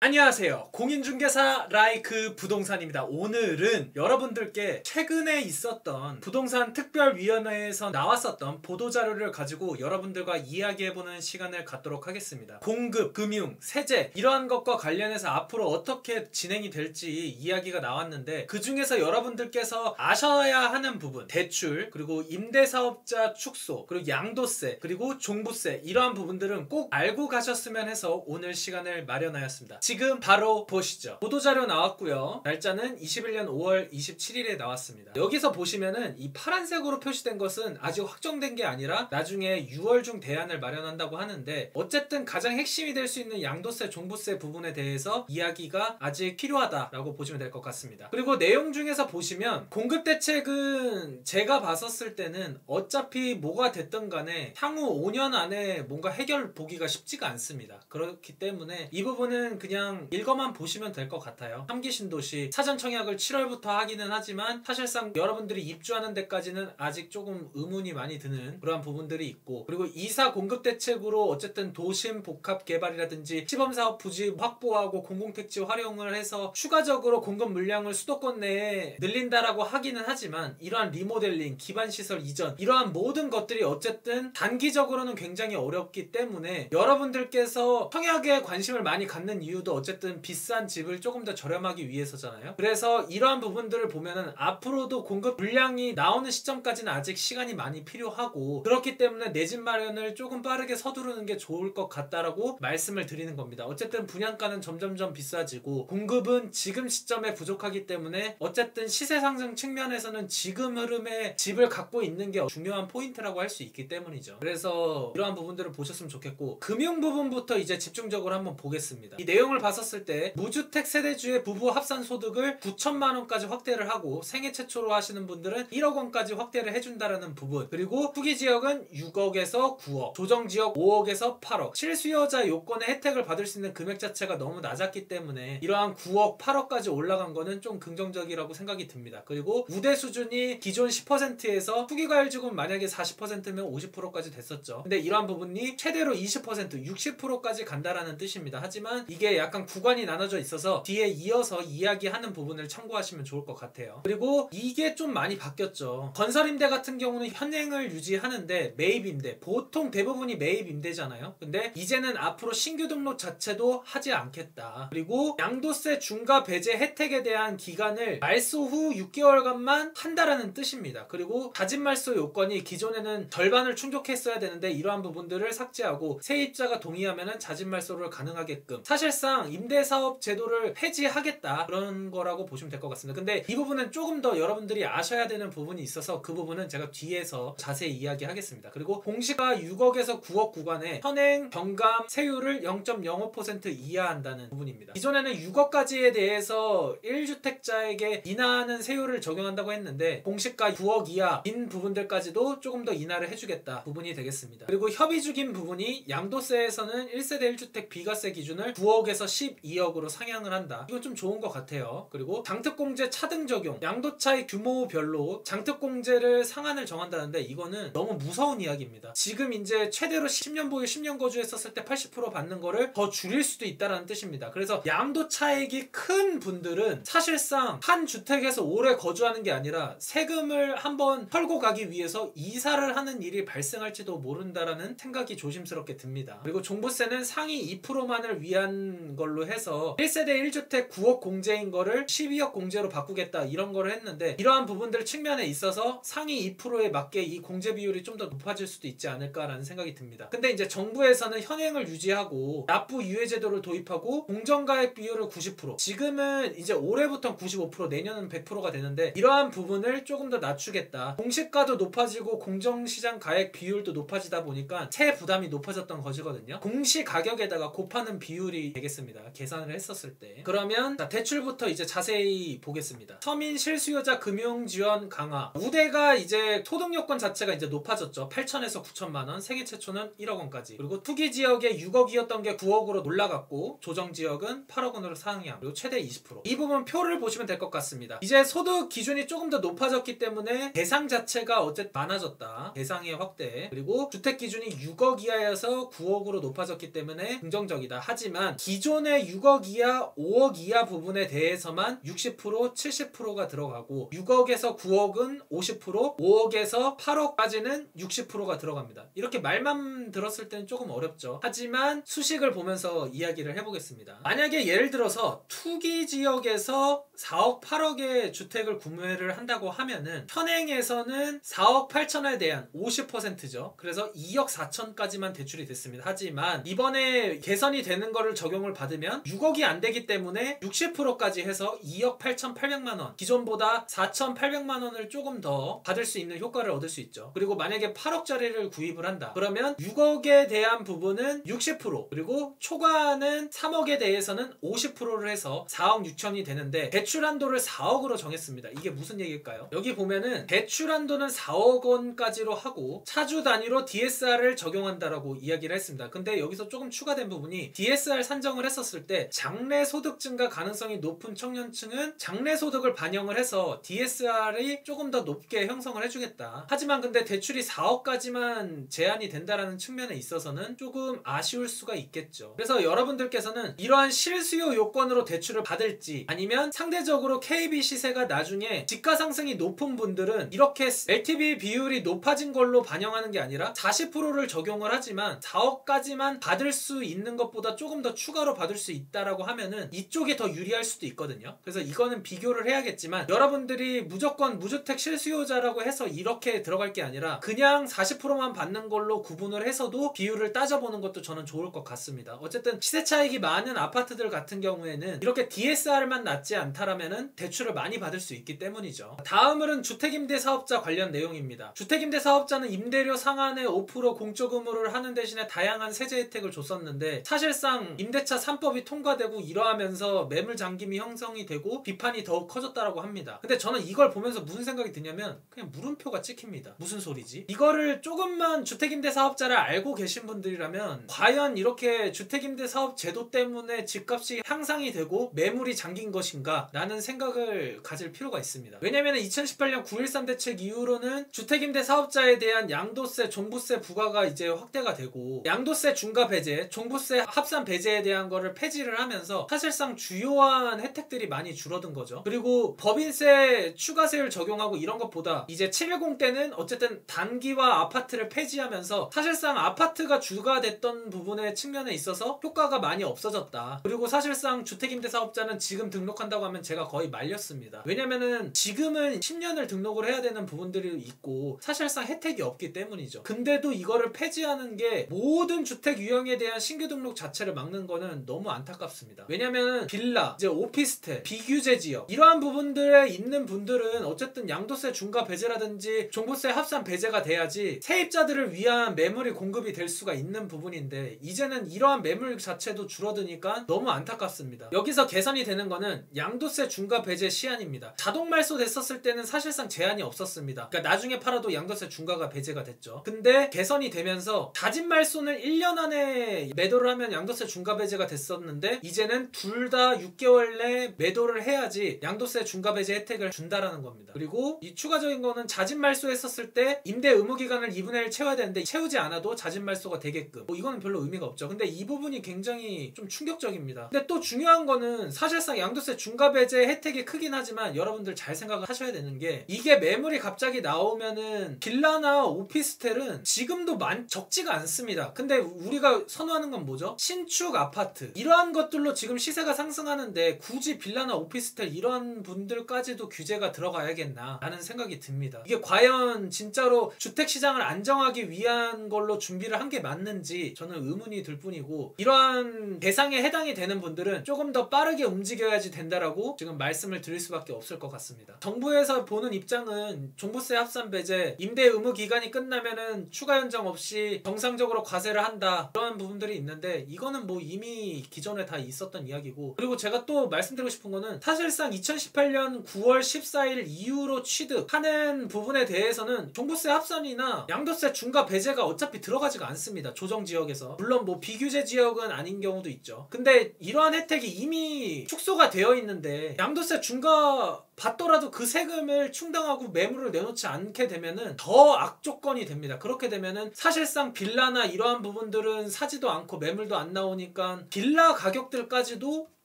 안녕하세요. 공인중개사 라이크 부동산입니다. 오늘은 여러분들께 최근에 있었던 부동산 특별위원회에서 나왔었던 보도자료를 가지고 여러분들과 이야기해보는 시간을 갖도록 하겠습니다. 공급, 금융, 세제 이러한 것과 관련해서 앞으로 어떻게 진행이 될지 이야기가 나왔는데, 그 중에서 여러분들께서 아셔야 하는 부분, 대출, 그리고 임대사업자 축소, 그리고 양도세, 그리고 종부세, 이러한 부분들은 꼭 알고 가셨으면 해서 오늘 시간을 마련하였습니다. 지금 바로 보시죠. 보도자료 나왔고요. 날짜는 21년 5월 27일에 나왔습니다. 여기서 보시면은 이 파란색으로 표시된 것은 아직 확정된 게 아니라 나중에 6월 중 대안을 마련한다고 하는데, 어쨌든 가장 핵심이 될 수 있는 양도세, 종부세 부분에 대해서 이야기가 아직 필요하다라고 보시면 될 것 같습니다. 그리고 내용 중에서 보시면 공급 대책은 제가 봤었을 때는 어차피 뭐가 됐든 간에 향후 5년 안에 뭔가 해결 보기가 쉽지가 않습니다. 그렇기 때문에 이 부분은 그냥 읽어만 보시면 될 것 같아요. 3기 신도시 사전 청약을 7월부터 하기는 하지만 사실상 여러분들이 입주하는 데까지는 아직 조금 의문이 많이 드는 그러한 부분들이 있고, 그리고 2사 공급 대책으로 어쨌든 도심 복합 개발이라든지 시범사업 부지 확보하고 공공택지 활용을 해서 추가적으로 공급 물량을 수도권 내에 늘린다라고 하기는 하지만, 이러한 리모델링, 기반시설 이전, 이러한 모든 것들이 어쨌든 단기적으로는 굉장히 어렵기 때문에 여러분들께서 청약에 관심을 많이 갖는 이유도 어쨌든 비싼 집을 조금 더 저렴하기 위해서잖아요. 그래서 이러한 부분들을 보면은 앞으로도 공급 물량이 나오는 시점까지는 아직 시간이 많이 필요하고, 그렇기 때문에 내 집 마련을 조금 빠르게 서두르는 게 좋을 것 같다라고 말씀을 드리는 겁니다. 어쨌든 분양가는 점점점 비싸지고 공급은 지금 시점에 부족하기 때문에 어쨌든 시세 상승 측면에서는 지금 흐름에 집을 갖고 있는 게 중요한 포인트라고 할 수 있기 때문이죠. 그래서 이러한 부분들을 보셨으면 좋겠고, 금융 부분부터 이제 집중적으로 한번 보겠습니다. 이 내용을 봤었을 때 무주택 세대주의 부부 합산 소득을 9천만 원까지 확대를 하고, 생애 최초로 하시는 분들은 1억 원까지 확대를 해준다라는 부분, 그리고 투기 지역은 6억에서 9억, 조정 지역 5억에서 8억, 실수요자 요건의 혜택을 받을 수 있는 금액 자체가 너무 낮았기 때문에 이러한 9억, 8억까지 올라간 거는 좀 긍정적이라고 생각이 듭니다. 그리고 우대 수준이 기존 10%에서 투기과열지금 만약에 40%면 50%까지 됐었죠. 근데 이러한 부분이 최대로 20%, 60%까지 간다라는 뜻입니다. 하지만 이게 약간 구간이 나눠져 있어서 뒤에 이어서 이야기하는 부분을 참고하시면 좋을 것 같아요. 그리고 이게 좀 많이 바뀌었죠. 건설임대 같은 경우는 현행을 유지하는데 매입임대, 보통 대부분이 매입임대잖아요. 근데 이제는 앞으로 신규 등록 자체도 하지 않겠다. 그리고 양도세 중과 배제 혜택에 대한 기간을 말소 후 6개월간만 한다라는 뜻입니다. 그리고 자진 말소 요건이 기존에는 절반을 충족했어야 되는데 이러한 부분들을 삭제하고 세입자가 동의하면 자진 말소를 가능하게끔, 사실상 임대사업 제도를 폐지하겠다, 그런 거라고 보시면 될 것 같습니다. 근데 이 부분은 조금 더 여러분들이 아셔야 되는 부분이 있어서 그 부분은 제가 뒤에서 자세히 이야기하겠습니다. 그리고 공시가 6억에서 9억 구간에 현행 경감 세율을 0.05% 이하한다는 부분입니다. 기존에는 6억까지에 대해서 1주택자에게 인하하는 세율을 적용한다고 했는데, 공시가 9억 이하인 부분들까지도 조금 더 인하를 해주겠다 부분이 되겠습니다. 그리고 협의주긴 부분이 양도세에서는 1세대 1주택 비과세 기준을 9억에서 12억으로 상향을 한다. 이건 좀 좋은 것 같아요. 그리고 장특공제 차등 적용, 양도차익 규모별로 장특공제를 상한을 정한다는데 이거는 너무 무서운 이야기입니다. 지금 이제 최대로 10년 보유 10년 거주했었을 때 80% 받는 거를 더 줄일 수도 있다는 뜻입니다. 그래서 양도차익이 큰 분들은 사실상 한 주택에서 오래 거주하는 게 아니라 세금을 한번 털고 가기 위해서 이사를 하는 일이 발생할지도 모른다라는 생각이 조심스럽게 듭니다. 그리고 종부세는 상위 2%만을 위한 걸로 해서 1세대 1주택 9억 공제인 거를 12억 공제로 바꾸겠다, 이런 거를 했는데, 이러한 부분들 측면에 있어서 상위 2%에 맞게 이 공제 비율이 좀 더 높아질 수도 있지 않을까라는 생각이 듭니다. 근데 이제 정부에서는 현행을 유지하고 납부 유예 제도를 도입하고 공정가액 비율을 90%, 지금은 이제 올해부터 95%, 내년은 100%가 되는데 이러한 부분을 조금 더 낮추겠다. 공시가도 높아지고 공정시장 가액 비율도 높아지다 보니까 세 부담이 높아졌던 것이거든요. 공시 가격에다가 곱하는 비율이 되겠습니다. 계산을 했었을 때. 그러면 자, 대출부터 이제 자세히 보겠습니다. 서민 실수요자 금융 지원 강화. 우대가 이제 소득 요건 자체가 이제 높아졌죠. 8천에서 9천만 원, 생애 최초는 1억 원까지. 그리고 투기 지역에 6억이었던 게 9억으로 올라갔고, 조정 지역은 8억 원으로 상향. 그리고 최대 20%. 이 부분 표를 보시면 될 것 같습니다. 이제 소득 기준이 조금 더 높아졌기 때문에 대상 자체가 어쨌든 많아졌다. 대상의 확대. 그리고 주택 기준이 6억 이하여서 9억으로 높아졌기 때문에 긍정적이다. 하지만 기존 기존의 6억 이하, 5억 이하 부분에 대해서만 60%, 70%가 들어가고 6억에서 9억은 50%, 5억에서 8억까지는 60%가 들어갑니다. 이렇게 말만 들었을 때는 조금 어렵죠. 하지만 수식을 보면서 이야기를 해보겠습니다. 만약에 예를 들어서 투기 지역에서 4억, 8억의 주택을 구매를 한다고 하면은 현행에서는 4억 8천에 대한 50%죠. 그래서 2억 4천까지만 대출이 됐습니다. 하지만 이번에 개선이 되는 거를 적용을 받으면 6억이 안 되기 때문에 60%까지 해서 2억 8,800만 원, 기존보다 4,800만 원을 조금 더 받을 수 있는 효과를 얻을 수 있죠. 그리고 만약에 8억짜리를 구입을 한다. 그러면 6억에 대한 부분은 60%, 그리고 초과하는 3억에 대해서는 50%를 해서 4억 6천이 되는데 대출 한도를 4억으로 정했습니다. 이게 무슨 얘기일까요? 여기 보면은 대출 한도는 4억 원까지로 하고 차주 단위로 DSR을 적용한다라고 이야기를 했습니다. 근데 여기서 조금 추가된 부분이 DSR 산정을 했었을 때 장래 소득 증가 가능성이 높은 청년층은 장래 소득을 반영을 해서 DSR이 조금 더 높게 형성을 해주겠다. 하지만 근데 대출이 4억까지만 제한이 된다라는 측면에 있어서는 조금 아쉬울 수가 있겠죠. 그래서 여러분들께서는 이러한 실수요 요건으로 대출을 받을지, 아니면 상대적으로 KB 시세가 나중에 집가 상승이 높은 분들은 이렇게 LTV 비율이 높아진 걸로 반영하는 게 아니라 40%를 적용을 하지만 4억까지만 받을 수 있는 것보다 조금 더 추가로 받을 수 있다라고 하면은 이쪽이 더 유리할 수도 있거든요. 그래서 이거는 비교를 해야겠지만 여러분들이 무조건 무주택 실수요자라고 해서 이렇게 들어갈 게 아니라 그냥 40%만 받는 걸로 구분을 해서도 비율을 따져보는 것도 저는 좋을 것 같습니다. 어쨌든 시세 차익이 많은 아파트들 같은 경우에는 이렇게 DSR만 낮지 않다라면은 대출을 많이 받을 수 있기 때문이죠. 다음은 주택임대사업자 관련 내용입니다. 주택임대사업자는 임대료 상한에 5% 공적 의무를 하는 대신에 다양한 세제 혜택을 줬었는데 사실상 임대차 3법이 통과되고 이러하면서 매물 잠김이 형성이 되고 비판이 더욱 커졌다라고 합니다. 근데 저는 이걸 보면서 무슨 생각이 드냐면 그냥 물음표가 찍힙니다. 무슨 소리지? 이거를 조금만 주택임대사업자를 알고 계신 분들이라면 과연 이렇게 주택임대사업 제도 때문에 집값이 향상이 되고 매물이 잠긴 것인가 라는 생각을 가질 필요가 있습니다. 왜냐면 2018년 9.13 대책 이후로는 주택임대사업자에 대한 양도세, 종부세 부과가 이제 확대가 되고 양도세 중과 배제, 종부세 합산 배제에 대한 거를 폐지를 하면서 사실상 주요한 혜택들이 많이 줄어든 거죠. 그리고 법인세 추가세율 적용하고 이런 것보다 이제 710 때는 어쨌든 단기와 아파트를 폐지하면서 사실상 아파트가 주가 됐던 부분의 측면에 있어서 효과가 많이 없어졌다. 그리고 사실상 주택임대사업자는 지금 등록한다고 하면 제가 거의 말렸습니다. 왜냐면은 지금은 10년을 등록을 해야 되는 부분들이 있고 사실상 혜택이 없기 때문이죠. 근데도 이거를 폐지하는 게 모든 주택 유형에 대한 신규 등록 자체를 막는 거는 너무 안타깝습니다. 왜냐면은 빌라, 이제 오피스텔, 비규제 지역 이러한 부분들에 있는 분들은 어쨌든 양도세 중과 배제라든지 종부세 합산 배제가 돼야지 세입자들을 위한 매물이 공급이 될 수가 있는 부분인데 이제는 이러한 매물 자체도 줄어드니까 너무 안타깝습니다. 여기서 개선이 되는 거는 양도세 중과 배제 시한입니다. 자동 말소 됐었을 때는 사실상 제한이 없었습니다. 그러니까 나중에 팔아도 양도세 중과가 배제가 됐죠. 근데 개선이 되면서 자진 말소는 1년 안에 매도를 하면 양도세 중과 배제가 됐었는데 이제는 둘 다 6개월 내 매도를 해야지 양도세 중과 배제 혜택을 준다라는 겁니다. 그리고 이 추가적인 거는 자진 말소했었을 때 임대 의무 기간을 2분의 1 채워야 되는데 채우지 않아도 자진 말소가 되게끔 이거는 별로 의미가 없죠. 근데 이 부분이 굉장히 좀 충격적입니다. 근데 또 중요한 거는 사실상 양도세 중과 배제 혜택이 크긴 하지만 여러분들 잘 생각을 하셔야 되는 게 이게 매물이 갑자기 나오면은 빌라나 오피스텔은 지금도 적지가 않습니다. 근데 우리가 선호하는 건 뭐죠? 신축 아파트 이러한 것들로 지금 시세가 상승하는데 굳이 빌라나 오피스텔 이런 분들까지도 규제가 들어가야겠나 라는 생각이 듭니다. 이게 과연 진짜로 주택시장을 안정하기 위한 걸로 준비를 한 게 맞는지 저는 의문이 들 뿐이고 이러한 대상에 해당이 되는 분들은 조금 더 빠르게 움직여야지 된다라고 지금 말씀을 드릴 수밖에 없을 것 같습니다. 정부에서 보는 입장은 종부세 합산 배제, 임대 의무 기간이 끝나면은 추가 연장 없이 정상적으로 과세를 한다 그런 부분들이 있는데 이거는 뭐 이미 기존에 다 있었던 이야기고 그리고 제가 또 말씀드리고 싶은 거는 사실상 2018년 9월 14일 이후로 취득하는 부분에 대해서는 종부세 합산이나 양도세 중과 배제가 어차피 들어가지가 않습니다. 조정지역에서 물론 뭐 비규제 지역은 아닌 경우도 있죠. 근데 이러한 혜택이 이미 축소가 되어 있는데 양도세 중과 받더라도 그 세금을 충당하고 매물을 내놓지 않게 되면은 더 악조건이 됩니다. 그렇게 되면은 사실상 빌라나 이러한 부분들은 사지도 않고 매물도 안 나오니까 빌라 가격들까지도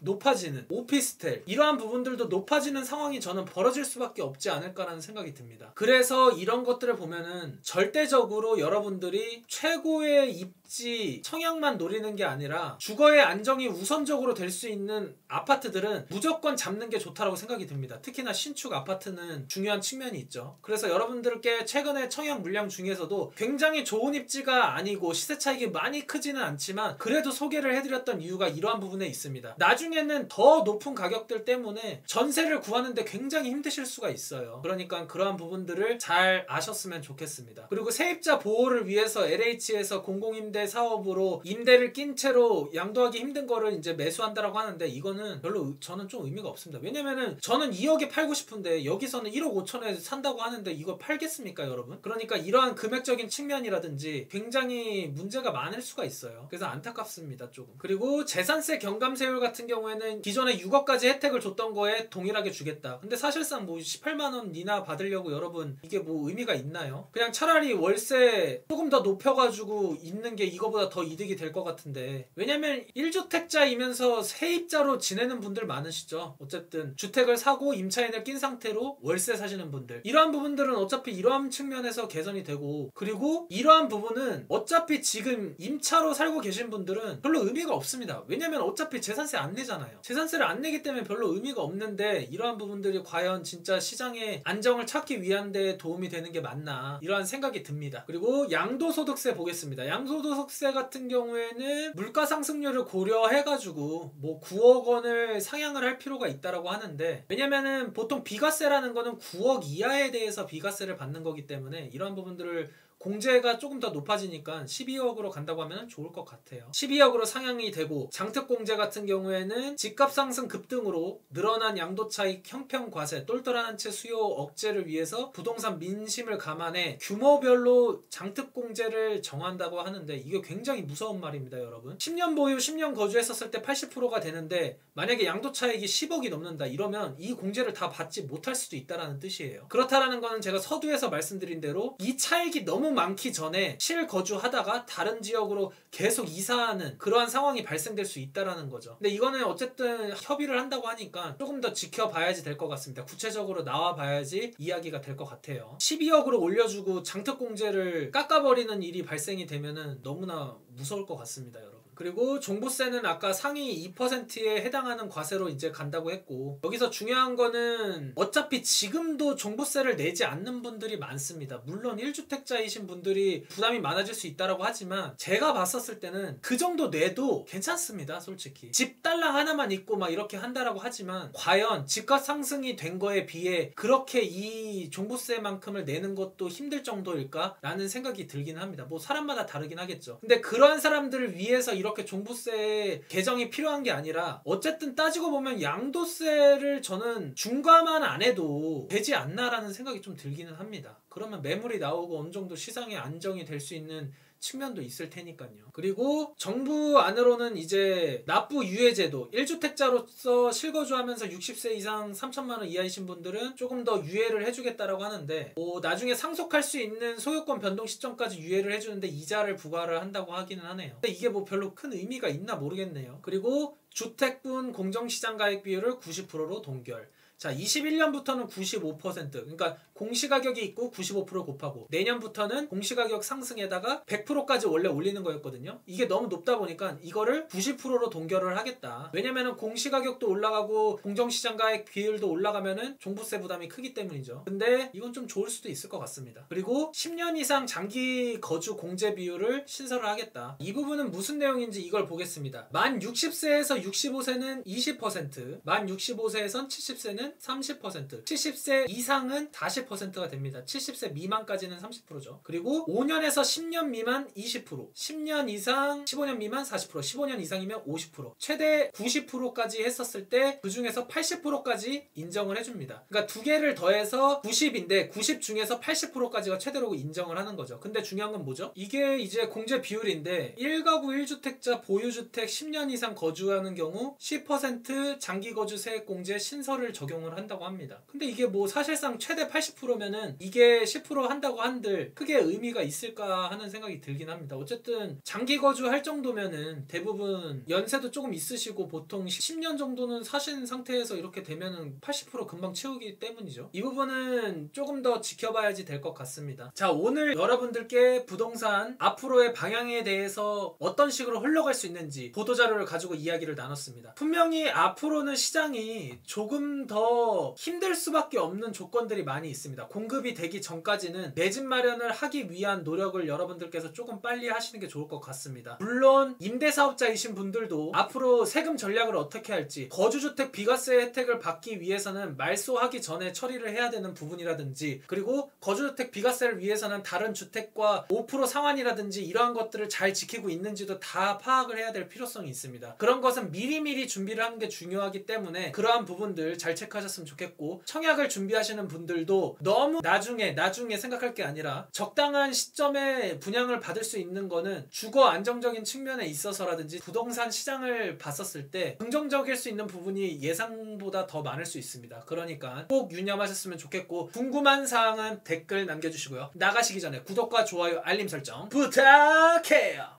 높아지는, 오피스텔 이러한 부분들도 높아지는 상황이 저는 벌어질 수밖에 없지 않을까라는 생각이 듭니다. 그래서 이런 것들을 보면은 절대적으로 여러분들이 최고의 입지 청약만 노리는 게 아니라 주거의 안정이 우선적으로 될 수 있는 아파트들은 무조건 잡는 게 좋다라고 생각이 듭니다. 특히나 신축 아파트는 중요한 측면이 있죠. 그래서 여러분들께 최근에 청약 물량 중에서도 굉장히 좋은 입지가 아니고 시세 차익이 많이 크지는 않지만 그래도 소개를 해드렸던 이유가 이러한 부분에 있습니다. 나중에는 더 높은 가격들 때문에 전세를 구하는데 굉장히 힘드실 수가 있어요. 그러니까 그러한 부분들을 잘 아셨으면 좋겠습니다. 그리고 세입자 보호를 위해서 LH에서 공공임대 사업으로 임대를 낀 채로 양도하기 힘든 거를 이제 매수한다라고 하는데 이거는 별로 저는 좀 의미가 없습니다. 왜냐면은 저는 2억에 팔고 싶은데 여기서는 1억 5천에 산다고 하는데 이걸 팔겠습니까, 여러분? 그러니까 이러한 금액적인 측면이라든지 굉장히 문제가 많을 수가 있어요. 그래서 안타깝습니다, 조금. 그리고 재산세 경감세율 같은 경우에는 기존에 6억까지 혜택을 줬던 거에 동일하게 주겠다. 근데 사실상 뭐 18만 원 이나 받으려고 여러분 이게 뭐 의미가 있나요? 그냥 차라리 월세 조금 더 높여가지고 있는 게 이거보다 더 이득이 될 것 같은데, 왜냐면 1주택자이면서 세입자로 지내는 분들 많으시죠. 어쨌든 주택을 사고 임차인을 낀 상태로 월세 사시는 분들, 이러한 부분들은 어차피 이러한 측면에서 개선이 되고, 그리고 이러한 부분은 어차피 지금 임차로 살고 계신 분들은 별로 의미가 없습니다. 왜냐면 어차피 재산세 안 내잖아요. 재산세를 안 내기 때문에 별로 의미가 없는데 이러한 부분들이 과연 진짜 시장의 안정을 찾기 위한 데 도움이 되는 게 맞나, 이러한 생각이 듭니다. 그리고 양도소득세 보겠습니다. 양도소득세 같은 경우에는 물가 상승률을 고려해가지고 뭐 9억 원을 상향을 할 필요가 있다라고 하는데, 왜냐면은 보통 비과세라는 거는 9억 이하에 대해서 비과세를 받는 거기 때문에 이러한 부분들을 공제가 조금 더 높아지니까 12억으로 간다고 하면 좋을 것 같아요. 12억으로 상향이 되고, 장특공제 같은 경우에는 집값 상승 급등으로 늘어난 양도차익 형평과세, 똘똘한 한 채 수요 억제를 위해서 부동산 민심을 감안해 규모별로 장특공제를 정한다고 하는데 이게 굉장히 무서운 말입니다, 여러분. 10년 보유 10년 거주했었을 때 80%가 되는데 만약에 양도차익이 10억이 넘는다 이러면 이 공제를 다 받지 못할 수도 있다는 뜻이에요. 그렇다라는 거는 제가 서두에서 말씀드린 대로 이 차익이 너무 많기 전에 실거주하다가 다른 지역으로 계속 이사하는 그러한 상황이 발생될 수 있다는 거죠. 근데 이거는 어쨌든 협의를 한다고 하니까 조금 더 지켜봐야지 될 것 같습니다. 구체적으로 나와봐야지 이야기가 될 것 같아요. 12억으로 올려주고 장특공제를 깎아버리는 일이 발생이 되면은 너무나 무서울 것 같습니다, 여러분. 그리고 종부세는 아까 상위 2%에 해당하는 과세로 이제 간다고 했고, 여기서 중요한 거는 어차피 지금도 종부세를 내지 않는 분들이 많습니다. 물론 1주택자이신 분들이 부담이 많아질 수 있다고 하지만 제가 봤었을 때는 그 정도 내도 괜찮습니다, 솔직히. 집 딸랑 하나만 있고 막 이렇게 한다라고 하지만 과연 집값 상승이 된 거에 비해 그렇게 이 종부세만큼을 내는 것도 힘들 정도일까? 라는 생각이 들긴 합니다. 뭐 사람마다 다르긴 하겠죠. 근데 그러한 사람들을 위해서 이렇게 종부세 개정이 필요한 게 아니라 어쨌든 따지고 보면 양도세를 저는 중과만 안 해도 되지 않나라는 생각이 좀 들기는 합니다. 그러면 매물이 나오고 어느 정도 시장에 안정이 될 수 있는 측면도 있을 테니까요. 그리고 정부 안으로는 이제 납부 유예 제도, 1주택자로서 실거주하면서 60세 이상 3천만 원 이하이신 분들은 조금 더 유예를 해주겠다라고 하는데, 나중에 상속할 수 있는 소유권 변동 시점까지 유예를 해주는데 이자를 부과를 한다고 하기는 하네요. 근데 이게 뭐 별로 큰 의미가 있나 모르겠네요. 그리고 주택분 공정시장 가액 비율을 90%로 동결. 자, 21년부터는 95%, 그러니까 공시가격이 있고 95% 곱하고, 내년부터는 공시가격 상승에다가 100%까지 원래 올리는 거였거든요. 이게 너무 높다 보니까 이거를 90%로 동결을 하겠다. 왜냐면은 공시가격도 올라가고 공정시장가액 비율도 올라가면은 종부세 부담이 크기 때문이죠. 근데 이건 좀 좋을 수도 있을 것 같습니다. 그리고 10년 이상 장기 거주 공제 비율을 신설을 하겠다. 이 부분은 무슨 내용인지 이걸 보겠습니다. 만 60세에서 65세는 20%, 만 65세에선 70세는 30%, 70세 이상은 40%가 됩니다. 70세 미만까지는 30%죠. 그리고 5년에서 10년 미만 20%, 10년 이상 15년 미만 40%, 15년 이상이면 50%, 최대 90%까지 했었을 때 그 중에서 80%까지 인정을 해줍니다. 그러니까 두 개를 더해서 90인데 90 중에서 80%까지가 최대로 인정을 하는 거죠. 근데 중요한 건 뭐죠? 이게 이제 공제 비율인데 1가구 1주택자 보유주택 10년 이상 거주하는 경우 10% 장기거주 세액공제 신설을 적용 적용을 한다고 합니다. 근데 이게 뭐 사실상 최대 80%면은 이게 10% 한다고 한들 크게 의미가 있을까 하는 생각이 들긴 합니다. 어쨌든 장기 거주할 정도면은 대부분 연세도 조금 있으시고 보통 10년 정도는 사신 상태에서 이렇게 되면은 80% 금방 채우기 때문이죠. 이 부분은 조금 더 지켜봐야지 될 것 같습니다. 자, 오늘 여러분들께 부동산 앞으로의 방향에 대해서 어떤 식으로 흘러갈 수 있는지 보도자료를 가지고 이야기를 나눴습니다. 분명히 앞으로는 시장이 조금 더 힘들 수밖에 없는 조건들이 많이 있습니다. 공급이 되기 전까지는 내 집 마련을 하기 위한 노력을 여러분들께서 조금 빨리 하시는 게 좋을 것 같습니다. 물론 임대사업자이신 분들도 앞으로 세금 전략을 어떻게 할지, 거주주택 비과세 혜택을 받기 위해서는 말소하기 전에 처리를 해야 되는 부분이라든지, 그리고 거주주택 비과세를 위해서는 다른 주택과 5% 상환이라든지 이러한 것들을 잘 지키고 있는지도 다 파악을 해야 될 필요성이 있습니다. 그런 것은 미리미리 준비를 하는 게 중요하기 때문에 그러한 부분들 잘 체크하셨으면 좋겠고, 청약을 준비하시는 분들도 너무 나중에 생각할 게 아니라 적당한 시점에 분양을 받을 수 있는 거는 주거 안정적인 측면에 있어서라든지 부동산 시장을 봤었을 때 긍정적일 수 있는 부분이 예상보다 더 많을 수 있습니다. 그러니까 꼭 유념하셨으면 좋겠고, 궁금한 사항은 댓글 남겨주시고요. 나가시기 전에 구독과 좋아요, 알림 설정 부탁해요.